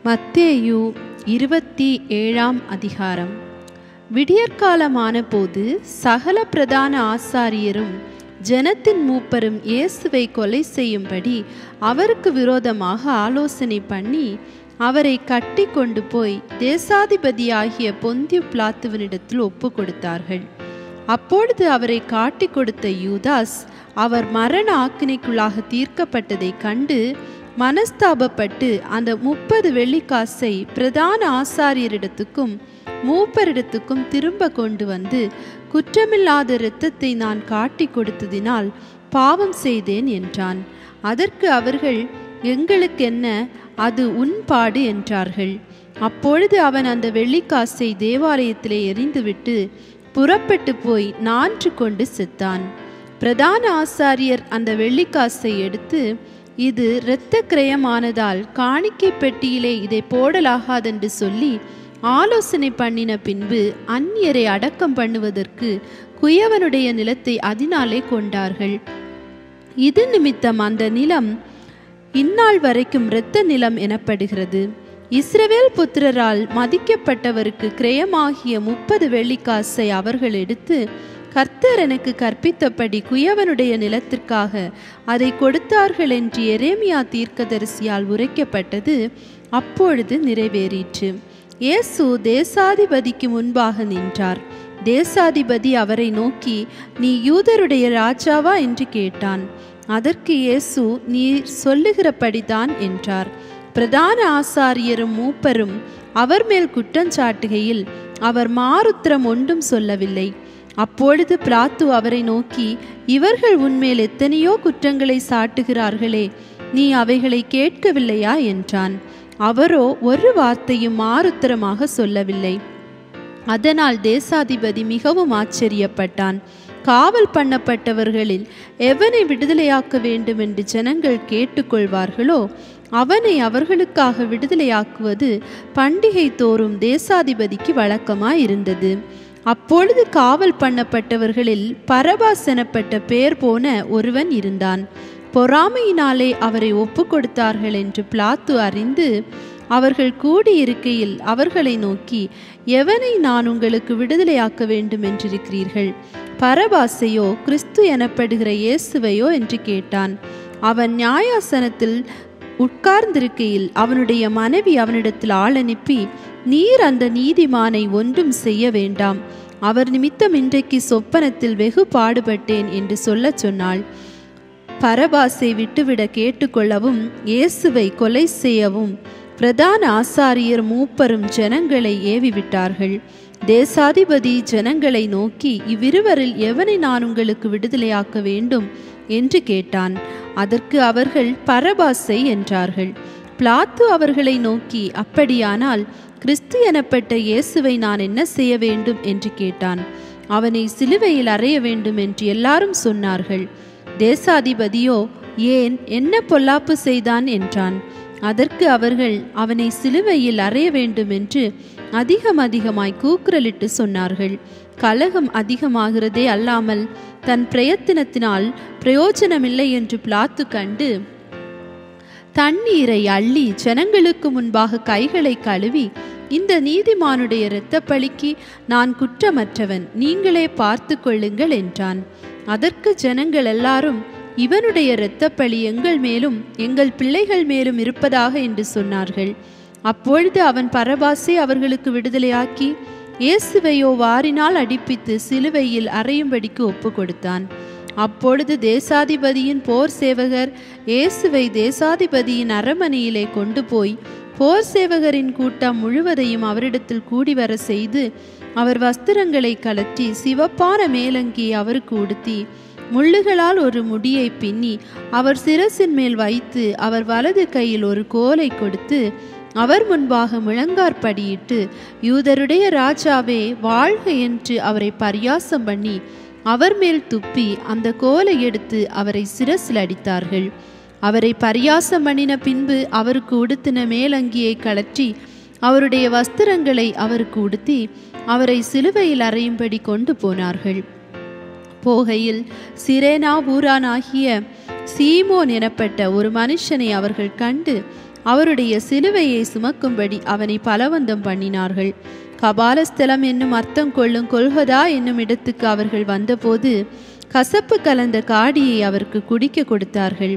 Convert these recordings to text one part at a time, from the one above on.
மத்தேயு 27 அதிகாரம். விடியற்காலமான போது சகல பிரதான ஆசாரியரும் ஜனத்தின் மூப்பரும் இயேசுவை கொலை செய்யும்படி அவருக்கு விரோதமாக ஆலோசனை பண்ணி அவரை கட்டி கொண்டு போய் தேசாதிபதியாகிய பொந்தியு பிலாத்துவினிடத்தில் ஒப்பு கொடுத்தார்கள். அப்பொழுது அவரை காட்டி கொடுத்த யூதாஸ் அவர் மரண ஆக்கினைக்குள்ளாக தீர்க்கப்பட்டதை கண்டு மனஸ்தாபப்பட்டு அந்த 30 வெள்ளிக்காசை பிரதான ஆசாரியரிடத்துக்கும் மூப்பரிடத்துக்கும் திரும்ப கொண்டு வந்து, குற்றமில்லாத இரத்தத்தை நான் காட்டி கொடுத்ததினால் பாவம் செய்தேன் என்றான். அதற்கு அவர்கள், எங்களுக்கென்ன, அது உன் பாடு என்றார்கள். அப்பொழுது அவன் அந்த வெள்ளிக்காசை தேவாலயத்திலே எறிந்துவிட்டு புறப்பட்டு போய் நான்று கொண்டு செத்தான். பிரதான ஆசாரியர் அந்த வெள்ளிக்காசை எடுத்து, இது இரத்த கிரயமானதால் காணிக்கை பெட்டியிலே இதை போடலாகாதென்று சொல்லி ஆலோசனை பண்ணின பின்பு அந்நியரை அடக்கம் பண்ணுவதற்கு குயவனுடைய நிலத்தை அதனாலே கொண்டார்கள். இது நிமித்தம் அந்த நிலம் இந்நாள் வரைக்கும் இரத்த நிலம் எனப்படுகிறது. இஸ்ரவேல் புத்திரரால் மதிக்கப்பட்டவருக்கு கிரயமாகிய 30 வெள்ளிக்காசை அவர்கள் எடுத்து, கர்த்தர் எனக்கு கற்பித்தபடி குயவனுடைய நிலத்திற்காக அதை கொடுத்தார்கள் என்று எரேமியா தீர்க்கதரிசியால் உரைக்கப்பட்டது அப்பொழுது நிறைவேறிற்று. இயேசு தேசாதிபதிக்கு முன்பாக நின்றார். தேசாதிபதி அவரை நோக்கி, நீ யூதருடைய ராஜாவா என்று கேட்டான். அதற்கு இயேசு, நீர் சொல்லுகிறபடிதான் என்றார். பிரதான ஆசாரியரும் மூப்பரும் அவர் மேல் குற்றஞ்சாட்டுகையில் அவர் மாறுத்திரம் ஒன்றும் சொல்லவில்லை. அப்பொழுது பிலாத்து அவரை நோக்கி, இவர்கள் உன்மேல் எத்தனையோ குற்றங்களை சாட்டுகிறார்களே, நீ அவைகளை கேட்கவில்லையா என்றான். அவரோ ஒரு வார்த்தையும் மாறுத்திரமாக சொல்லவில்லை. அதனால் தேசாதிபதி மிகவும் ஆச்சரியப்பட்டான். காவல் பண்ணப்பட்டவர்களில் எவனை விடுதலையாக்க வேண்டும் என்று ஜனங்கள் கேட்டுக்கொள்வார்களோ அவனை அவர்களுக்காக விடுதலையாக்குவது பண்டிகை தோறும் தேசாதிபதிக்கு வழக்கமாயிருந்தது. அப்பொழுது காவல் பண்ணப்பட்டவர்களில் பரபாஸ் எனப்பட்ட பெயர் போன ஒருவன் இருந்தான். பொறாமையினாலே அவரை ஒப்பு கொடுத்தார்கள் என்று பிலாத்து அறிந்து அவர்கள் கூடியிருக்கையில் அவர்களை நோக்கி, எவனை நான் உங்களுக்கு விடுதலையாக்க வேண்டும் என்றிருக்கிறீர்கள், பரபாசையோ கிறிஸ்து எனப்படுகிற இயேசுவையோ என்று கேட்டான். அவன் நியாயாசனத்தில் உட்கார்ந்திருக்கையில் அவனுடைய மனைவி அவனிடத்தில் ஆள் அனுப்பி, நீர் அந்த நீதிமானை ஒன்றும் செய்ய வேண்டாம், அவர் நிமித்தம் இன்றைக்கு சொப்பனத்தில் வெகு பாடுபட்டேன் என்று சொல்ல சொன்னாள். பரபாசை விட்டுவிட கேட்டுக்கொள்ளவும் இயேசுவை கொலை செய்யவும் பிரதான ஆசாரியர் மூப்பரும் ஜனங்களை ஏவிவிட்டார்கள். தேசாதிபதி ஜனங்களை நோக்கி, இவ்விருவரில் எவனை நான் உங்களுக்கு விடுதலையாக்க வேண்டும் என்று கேட்டான். அதற்கு அவர்கள் பரபாசை என்றார்கள். பிலாத்து அவர்களை நோக்கி, அப்படியானால் கிறிஸ்து எனப்பட்ட இயேசுவை நான் என்ன செய்ய வேண்டும் என்று கேட்டான். அவனை சிலுவையில் அறைய வேண்டும் என்று எல்லாரும் சொன்னார்கள். தேசாதிபதியோ, ஏன், என்ன பொல்லாப்பு செய்தான் என்றான். அதற்கு அவர்கள், அவனை சிலுவையில் அறைய வேண்டும் என்று அதிகமாய் கூக்குரலிட்டு சொன்னார்கள். கலகம் அதிகமாகிறதே அல்லாமல் தன் பிரயத்தினத்தினால் பிரயோஜனமில்லை என்று பிலாத்து கண்டு தண்ணீரை அள்ளி ஜனங்களுக்கு முன்பாக கைகளை கழுவி, இந்த நீதிமானுடைய இரத்த பழிக்கு நான் குற்றமற்றவன், நீங்களே பார்த்து கொள்ளுங்கள் என்றான். அதற்கு ஜனங்கள் எல்லாரும், இவனுடைய இரத்த பழி எங்கள் மேலும் எங்கள் பிள்ளைகள் மேலும் இருப்பதாக என்று சொன்னார்கள். அப்பொழுது அவன் பரபாசை அவர்களுக்கு விடுதலையாக்கி இயேசுவையோ வாரினால் அடிப்பித்து சிலுவையில் அறையும்படிக்கு ஒப்பு கொடுத்தான். அப்பொழுது தேசாதிபதியின் போர் சேவகர் இயேசுவை தேசாதிபதியின் அரமனையிலே கொண்டு போய் போர் சேவகரின் கூட்டம் முழுவதையும் அவரிடத்தில் கூடி வர செய்து அவர் வஸ்திரங்களை கலற்றி சிவப்பான மேலங்கியை அவருக்கு உடுத்தி முள்ளுகளால் ஒரு முடியை பின்னி அவர் சிரசின் மேல் வைத்து அவர் வலது கையில் ஒரு கோலை கொடுத்து அவர் முன்பாக முழங்கார்படியிட்டு, யூதருடைய ராஜாவே வாழ்க என்று அவரை பரியாசம் பண்ணி அவர் மேல் துப்பி அந்த கோலை எடுத்து அவரை சிரசில் அடித்தார்கள். அவரை பரியாசம் பண்ணின பின்பு அவருக்கு உடுத்தின மேலங்கியை கலற்றி அவருடைய வஸ்திரங்களை அவருக்கு உடுத்தி அவரை சிலுவையில் அறையும்படி கொண்டு போனார்கள். போகையில் சிரேனா ஊரானாகிய சீமோன் எனப்பட்ட ஒரு மனுஷனை அவர்கள் கண்டு அவருடைய சிலுவையை சுமக்கும்படி அவனை பலவந்தம் பண்ணினார்கள். கபாலஸ்தலம் என்னும் அர்த்தம் கொள்ளும் கொல்கொதா என்னும் இடத்துக்கு அவர்கள் வந்தபோது கசப்பு கலந்த காடியை அவருக்கு குடிக்க கொடுத்தார்கள்.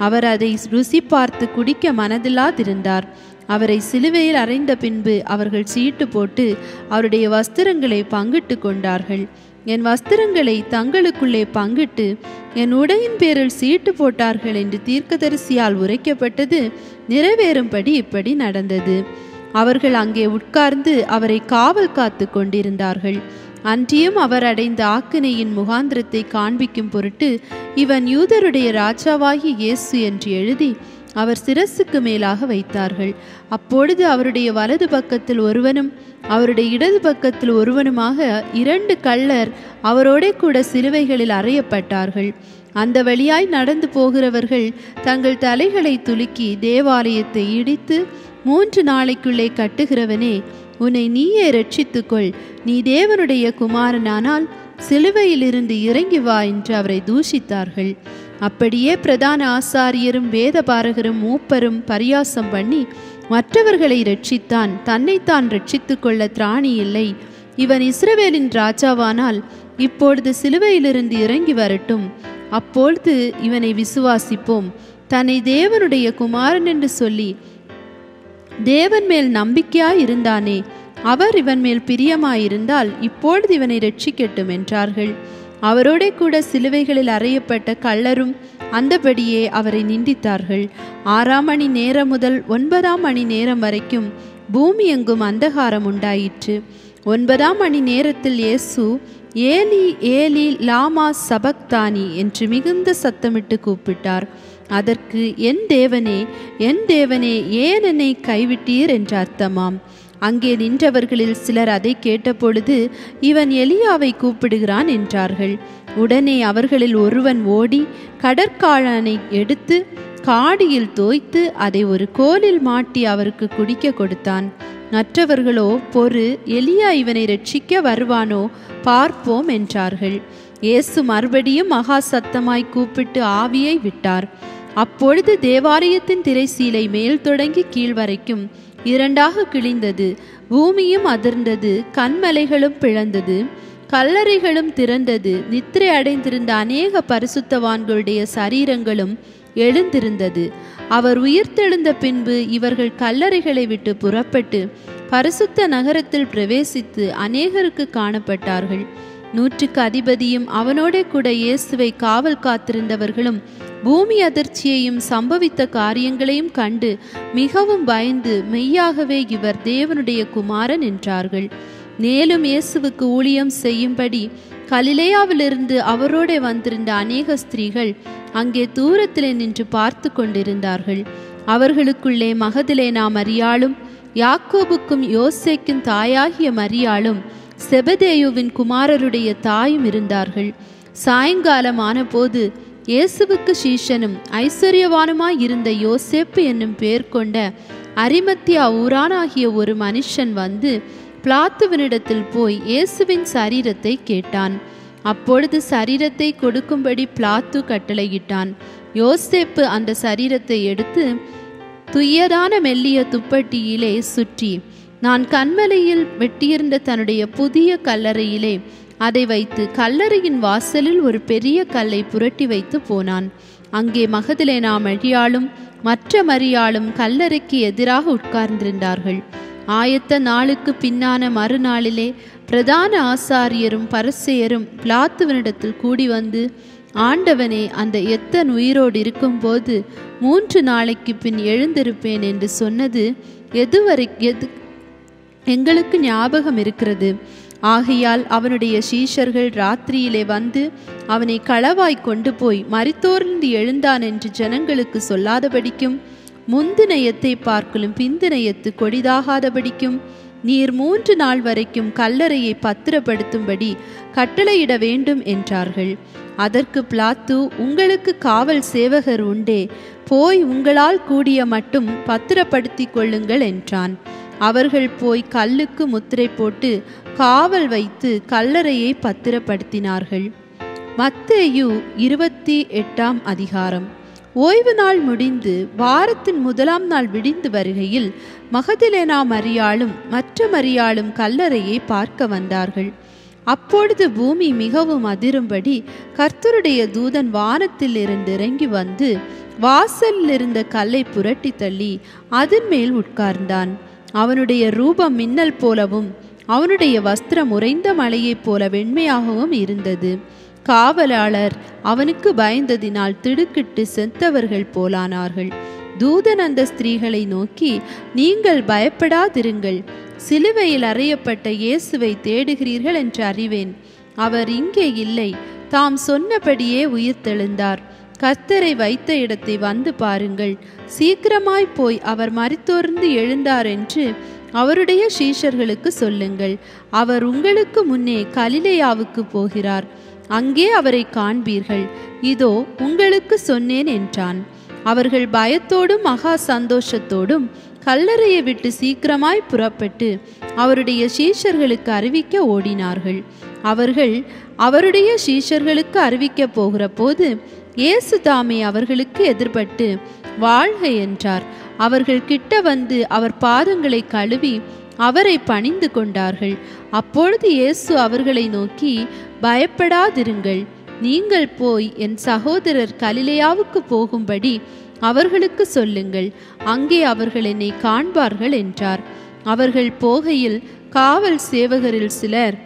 அவர் அதை ருசி பார்த்து குடிக்க மனதில்லாதிருந்தார். அவரை சிலுவையில் அறைந்த பின்பு அவர்கள் சீட்டு போட்டு அவருடைய வஸ்திரங்களை பங்கிட்டு கொண்டார்கள். என் வஸ்திரங்களை தங்களுக்குள்ளே பங்கிட்டு என் உடையின் பேரில் சீட்டு போட்டார்கள் என்று தீர்க்கதரிசியால் உரைக்கப்பட்டது நிறைவேறும்படி இப்படி நடந்தது. அவர்கள் அங்கே உட்கார்ந்து அவரை காவல் காத்து கொண்டிருந்தார்கள். அன்றியும் அவர் அடைந்த ஆக்கினையின் முகாந்திரத்தை காண்பிக்கும் பொருட்டு இவன் யூதருடைய ராஜாவாகி இயேசு என்று எழுதி அவர் சிரசுக்கு மேலாக வைத்தார்கள். அப்பொழுது அவருடைய வலது பக்கத்தில் ஒருவனும் அவருடைய இடது பக்கத்தில் ஒருவனுமாக 2 கள்ளர் அவரோட கூட சிலுவைகளில் அறையப்பட்டார்கள். அந்த வழியாய் நடந்து போகிறவர்கள் தங்கள் தலைகளை துலுக்கி தேவாலயத்தை இடித்து 3 நாளைக்குள்ளே கட்டுகிறவனே, உன்னை நீயே ரட்சித்துக்கொள், நீ தேவனுடைய குமாரனானால் சிலுவையிலிருந்து இறங்கி வா என்று அவரை தூஷித்தார்கள். அப்படியே பிரதான ஆசாரியரும் வேதபாரகரும் மூப்பரும் பரியாசம் பண்ணி மற்றவர்களை ரட்சித்தான், தன்னைத்தான் ரட்சித்து கொள்ள திராணி இல்லை. இவன் இஸ்ரவேலின் ராஜாவானால் இப்பொழுது சிலுவையிலிருந்து இறங்கி வரட்டும், அப்பொழுது இவனை விசுவாசிப்போம். தன்னை தேவனுடைய குமாரன் என்று சொல்லி தேவன் மேல் நம்பிக்கையாய் இருந்தானே, அவர் இவன் மேல் பிரியமாயிருந்தால் இப்பொழுது இவனை ரட்சிக்கட்டும் என்றார்கள். அவரோட கூட சிலுவைகளில் அறையப்பட்ட கள்ளரும் அந்தபடியே அவரை நிந்தித்தார்கள். 6 மணி நேரம் முதல் 9 மணி நேரம் வரைக்கும் பூமி எங்கும் அந்தகாரம் உண்டாயிற்று. 9 மணி நேரத்தில் இயேசு ஏலி ஏலி லாமா சபக்தானி என்று மிகுந்த சத்தமிட்டு கூப்பிட்டார். அதற்கு என் தேவனே ஏன் என்னை கைவிட்டீர் என்று அர்த்தமாம். அங்கே நின்றவர்களில் சிலர் அதை கேட்டபொழுது இவன் எலியாவை கூப்பிடுகிறான் என்றார்கள். உடனே அவர்களில் ஒருவன் ஓடி கடற்காழனை எடுத்து காடியில் தோய்த்து அதை ஒரு கோலில் மாட்டி அவருக்கு குடிக்க கொடுத்தான். மற்றவர்களோ, பொறு, எலியா இவனை ரட்சிக்க வருவானோ பார்ப்போம் என்றார்கள். இயேசு மறுபடியும் மகா சத்தமாய் கூப்பிட்டு ஆவியை விட்டார். அப்பொழுது தேவாலயத்தின் திரைசீலை மேல் தொடங்கி கீழ் வரைக்கும் 2 கிழிந்தது. பூமியும் அதிர்ந்தது, கண்மலைகளும் பிளந்தது, கல்லறைகளும் திறந்தது. நித்திரை அடைந்திருந்த அநேக பரிசுத்தவான்களுடைய சரீரங்களும் எழுந்திருந்தது. அவர் உயிர்த்தெழுந்த பின்பு இவர்கள் கல்லறைகளை விட்டு புறப்பட்டு பரிசுத்த நகரத்தில் பிரவேசித்து அநேகருக்கு காணப்பட்டார்கள். 100க்கு அதிபதியும் அவனோட கூட இயேசுவை காவல் காத்திருந்தவர்களும் பூமி அதிர்ச்சியையும் சம்பவித்த காரியங்களையும் கண்டு மிகவும் பயந்து மெய்யாகவே இவர் தேவனுடைய குமாரன் என்றார்கள். மேலும் இயேசுவுக்கு ஊழியம் செய்யும்படி கலிலேயாவிலிருந்து அவரோட வந்திருந்த அநேக ஸ்திரீகள் அங்கே தூரத்திலே நின்று பார்த்து கொண்டிருந்தார்கள். அவர்களுக்குள்ளே மகதலேனா மரியாளும் யாக்கோபுக்கும் யோசேக்கும் தாயாகிய மரியாளும் செபதேயுவின் குமாரருடைய தாயும் இருந்தார்கள். சாயங்காலமான போது இயேசுவுக்கு சீஷனும் ஐஸ்வர்யவானுமாய் இருந்த யோசேப்பு என்னும் பேர் கொண்ட அரிமத்தியா ஊரானாகிய ஒரு மனுஷன் வந்து பிலாத்துவினிடத்தில் போய் இயேசுவின் சரீரத்தை கேட்டான். அப்பொழுது சரீரத்தை கொடுக்கும்படி பிலாத்து கட்டளையிட்டான். யோசேப்பு அந்த சரீரத்தை எடுத்து துய்யதான மெல்லிய துப்பட்டியிலே சுற்றி நான் கண்மலையில் வெட்டியிருந்த தன்னுடைய புதிய கல்லறையிலே அதை வைத்து கல்லறையின் வாசலில் ஒரு பெரிய கல்லை புரட்டி வைத்து போனான். அங்கே மகதலேனா மரியாளும் மற்ற மரியாளும் கல்லறைக்கு எதிராக உட்கார்ந்திருந்தார்கள். ஆயத்த நாளுக்கு பின்னான மறுநாளிலே பிரதான ஆசாரியரும் பரிசேயரும் பிலாத்துவினிடத்தில் கூடி வந்து, ஆண்டவனே, அந்த எத்தன் உயிரோடு இருக்கும்போது 3 நாளைக்கு பின் எழுந்திருப்பேன் என்று சொன்னது எங்களுக்கு ஞாபகம் இருக்கிறது. ஆகையால் அவனுடைய சீஷர்கள் ராத்திரியிலே வந்து அவனை களவாய் கொண்டு போய் மரித்தோர்ந்து எழுந்தான் என்று ஜனங்களுக்கு சொல்லாதபடிக்கும் முந்தினயத்தை பார்க்கலும் பிந்தினயத்து கொடிதாகாதபடிக்கும் நீர் 3 நாள் வரைக்கும் கல்லறையை பத்திரப்படுத்தும்படி கட்டளையிட வேண்டும் என்றார்கள். அதற்கு பிலாத்து, உங்களுக்கு காவல் சேவகர் உண்டே, போய் உங்களால் கூடிய மட்டும் பத்திரப்படுத்தி கொள்ளுங்கள் என்றான். அவர்கள் போய் கல்லுக்கு முத்திரை போட்டு காவல் வைத்து கல்லறையை பத்திரப்படுத்தினார்கள். மத்தேயு 28 அதிகாரம். ஓய்வு நாள் முடிந்து வாரத்தின் முதலாம் நாள் விடிந்து வருகையில் மகதலேனா மரியாளும் மற்ற மரியாளும் கல்லறையை பார்க்க வந்தார்கள். அப்பொழுது பூமி மிகவும் அதிரும்படி கர்த்தருடைய தூதன் வானத்தில் இருந்து இறங்கி வந்து வாசலில் இருந்த கல்லை புரட்டி தள்ளி அதன் மேல் உட்கார்ந்தான். அவனுடைய ரூபம் மின்னல் போலவும் அவனுடைய வஸ்திரம் உறைந்த மலையைப் போல வெண்மையாகவும் இருந்தது. காவலாளர் அவனுக்கு பயந்ததினால் திடுக்கிட்டு செத்தவர்கள் போலானார்கள். தூதன் அந்த ஸ்திரீகளை நோக்கி, நீங்கள் பயப்படாதிருங்கள், சிலுவையில் அறையப்பட்ட இயேசுவை தேடுகிறீர்கள் என்று அறிவேன். அவர் இங்கே இல்லை, தாம் சொன்னபடியே உயிர்த்தெழுந்தார். கர்த்தரை வைத்த இடத்தை வந்து பாருங்கள். சீக்கிரமாய் போய் அவர் மரித்தோர்ந்து எழுந்தார் என்று அவருடைய சீஷர்களுக்கு சொல்லுங்கள். அவர் உங்களுக்கு முன்னே கலிலேயாவுக்கு போகிறார், அங்கே அவரை காண்பீர்கள். இதோ உங்களுக்கு சொன்னேன் என்றான். அவர்கள் பயத்தோடும் மகா சந்தோஷத்தோடும் கல்லறையை விட்டு சீக்கிரமாய் புறப்பட்டு அவருடைய சீஷர்களுக்கு அறிவிக்க ஓடினார்கள். அவர்கள் அவருடைய சீஷர்களுக்கு அறிவிக்க போகிற போது இயேசு தாமே அவர்களுக்கு எதிர்பட்டு வாழ்க என்றார். அவர்கள் கிட்ட வந்து அவர் பாதங்களை கழுவி அவரை பணிந்து கொண்டார்கள். அப்பொழுது இயேசு அவர்களை நோக்கி, பயப்படாதிருங்கள், நீங்கள் போய் என் சகோதரர் கலிலேயாவுக்கு போகும்படி அவர்களுக்கு சொல்லுங்கள், அங்கே அவர்கள் என்னை காண்பார்கள் என்றார். அவர்கள் போகையில் காவல் சேவகரில் சிலர்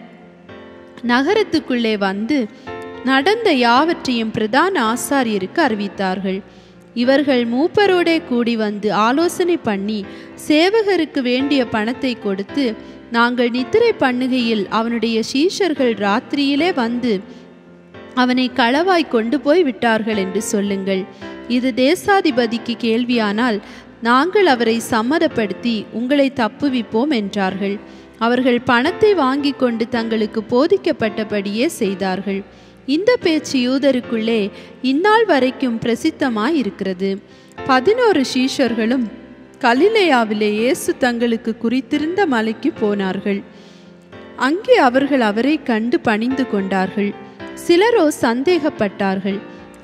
நகரத்துக்குள்ளே வந்து நடந்த யாவற்றையும் பிரதான ஆசாரியருக்கு அறிவித்தார்கள். இவர்கள் மூப்பரோடே கூடி வந்து ஆலோசனை பண்ணி சேவகருக்கு வேண்டிய பணத்தை கொடுத்து, நாங்கள் நித்திரை பண்ணுகையில் அவனுடைய சீஷர்கள் ராத்திரியிலே வந்து அவனை களவாய் கொண்டு போய் விட்டார்கள் என்று சொல்லுங்கள். இது தேசாதிபதிக்கு கேள்வியானால் நாங்கள் அவரை சம்மதப்படுத்தி உங்களை தப்புவிப்போம் என்றார்கள். அவர்கள் பணத்தை வாங்கி கொண்டு தங்களுக்கு போதிக்கப்பட்டபடியே செய்தார்கள். இந்த பேச்சு யூதருக்குள்ளே இந்நாள் வரைக்கும் பிரசித்தமாய் இருக்கிறது. 11 சீஷர்களும் கலிலேயாவிலே இயேசு தங்களுக்கு குறித்திருந்த மலைக்கு போனார்கள். அங்கே அவர்கள் அவரை கண்டு பணிந்து கொண்டார்கள். சிலரோ சந்தேகப்பட்டார்கள்.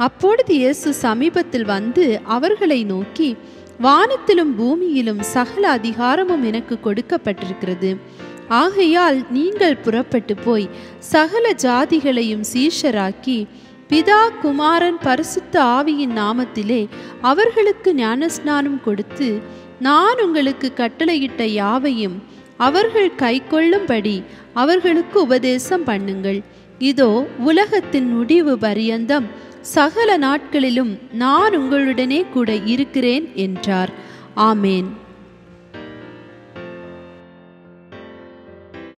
அப்பொழுது இயேசு சமீபத்தில் வந்து அவர்களை நோக்கி, வானத்திலும் பூமியிலும் சகல அதிகாரமும் எனக்கு கொடுக்கப்பட்டிருக்கிறது. ஆகையால் நீங்கள் புறப்பட்டு போய் சகல ஜாதிகளையும் சீஷராக்கி பிதா குமாரன் பரிசுத்த ஆவியின் நாமத்திலே அவர்களுக்கு ஞானஸ்நானம் கொடுத்து நான் உங்களுக்கு கட்டளையிட்ட யாவையும் அவர்கள் கைக்கொள்ளும்படி அவர்களுக்கு உபதேசம் பண்ணுங்கள். இதோ உலகத்தின் முடிவு பரியந்தம் சகல நாட்களிலும் நான் உங்களுடனே கூட இருக்கிறேன் என்றார். ஆமேன்.